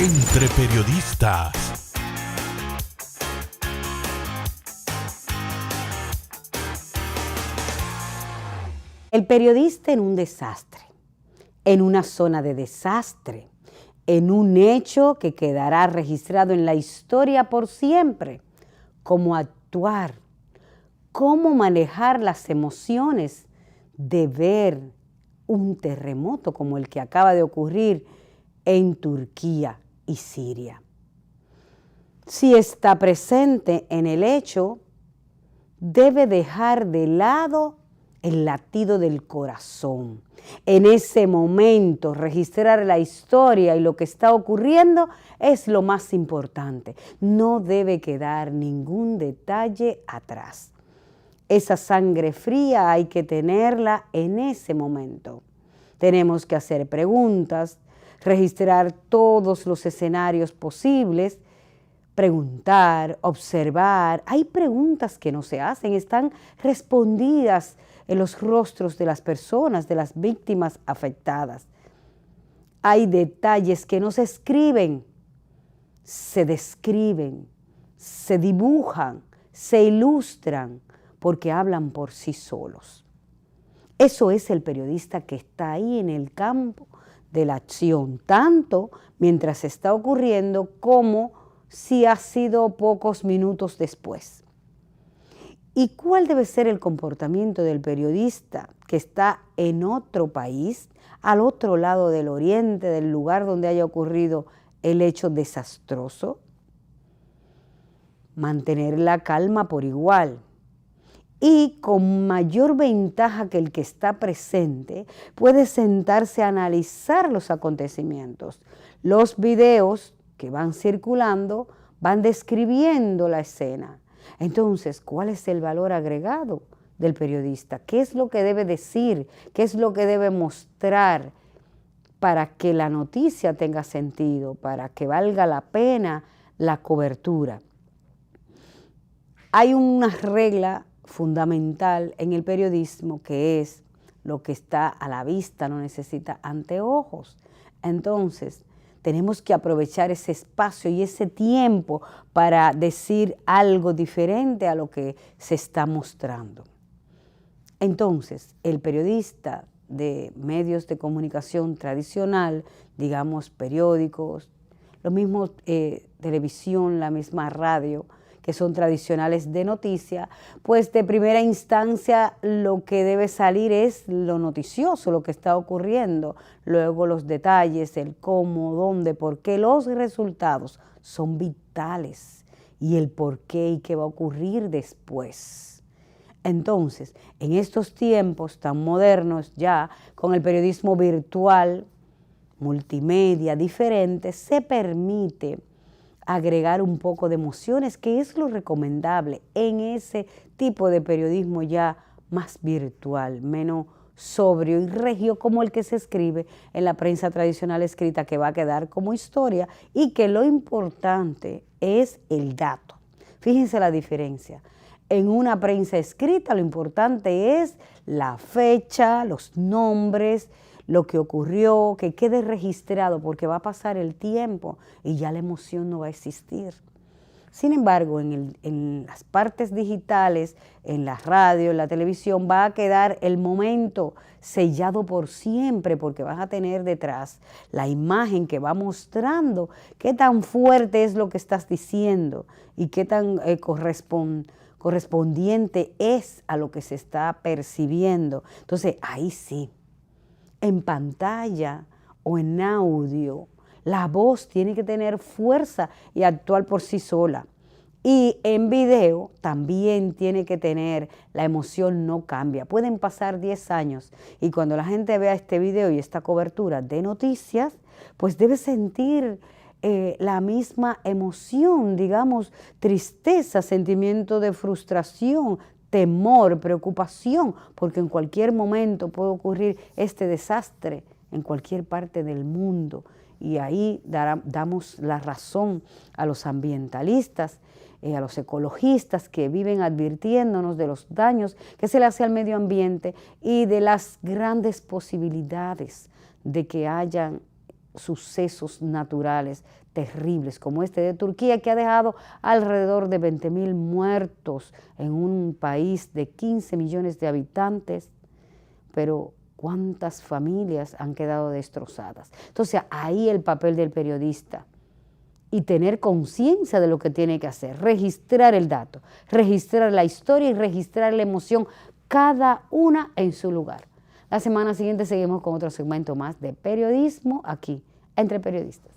Entre periodistas. El periodista en un desastre, en una zona de desastre, en un hecho que quedará registrado en la historia por siempre. Cómo actuar, cómo manejar las emociones de ver un terremoto como el que acaba de ocurrir en Turquía y Siria. Si está presente en el hecho, debe dejar de lado el latido del corazón. En ese momento, registrar la historia y lo que está ocurriendo es lo más importante. No debe quedar ningún detalle atrás. Esa sangre fría hay que tenerla en ese momento. Tenemos que hacer preguntas, registrar todos los escenarios posibles, preguntar, observar. Hay preguntas que no se hacen, están respondidas en los rostros de las personas, de las víctimas afectadas. Hay detalles que no se escriben, se describen, se dibujan, se ilustran, porque hablan por sí solos. Eso es el periodista que está ahí en el campo de la acción, tanto mientras está ocurriendo como si ha sido pocos minutos después. ¿Y cuál debe ser el comportamiento del periodista que está en otro país, al otro lado del oriente, del lugar donde haya ocurrido el hecho desastroso? Mantener la calma por igual. Y con mayor ventaja que el que está presente, puede sentarse a analizar los acontecimientos. Los videos que van circulando van describiendo la escena. Entonces, ¿cuál es el valor agregado del periodista? ¿Qué es lo que debe decir? ¿Qué es lo que debe mostrar para que la noticia tenga sentido, para que valga la pena la cobertura? Hay una regla fundamental en el periodismo que es: lo que está a la vista no necesita anteojos. Entonces, tenemos que aprovechar ese espacio y ese tiempo para decir algo diferente a lo que se está mostrando. Entonces, el periodista de medios de comunicación tradicional, digamos periódicos, lo mismo televisión, la misma radio, que son tradicionales de noticia, pues de primera instancia lo que debe salir es lo noticioso, lo que está ocurriendo, luego los detalles, el cómo, dónde, por qué. Los resultados son vitales y el por qué y qué va a ocurrir después. Entonces, en estos tiempos tan modernos ya, con el periodismo virtual, multimedia, diferente, se permite agregar un poco de emociones, que es lo recomendable en ese tipo de periodismo ya más virtual, menos sobrio y regio como el que se escribe en la prensa tradicional escrita, que va a quedar como historia y que lo importante es el dato. Fíjense la diferencia. En una prensa escrita lo importante es la fecha, los nombres, lo que ocurrió, que quede registrado, porque va a pasar el tiempo y ya la emoción no va a existir. Sin embargo, en las partes digitales, en la radio, en la televisión, va a quedar el momento sellado por siempre, porque vas a tener detrás la imagen que va mostrando qué tan fuerte es lo que estás diciendo y qué tan correspondiente es a lo que se está percibiendo. Entonces, ahí sí. En pantalla o en audio, la voz tiene que tener fuerza y actuar por sí sola. Y en video también tiene que tener, la emoción no cambia. Pueden pasar 10 años y cuando la gente vea este video y esta cobertura de noticias, pues debe sentir la misma emoción, digamos, tristeza, sentimiento de frustración, temor, preocupación, porque en cualquier momento puede ocurrir este desastre en cualquier parte del mundo. Y ahí damos la razón a los ambientalistas, a los ecologistas que viven advirtiéndonos de los daños que se le hace al medio ambiente y de las grandes posibilidades de que hayan sucesos naturales terribles como este de Turquía, que ha dejado alrededor de 20.000 muertos en un país de 15 millones de habitantes, pero cuántas familias han quedado destrozadas. Entonces ahí el papel del periodista y tener conciencia de lo que tiene que hacer, registrar el dato, registrar la historia y registrar la emoción, cada una en su lugar. La semana siguiente seguimos con otro segmento más de periodismo aquí, Entre Periodistas.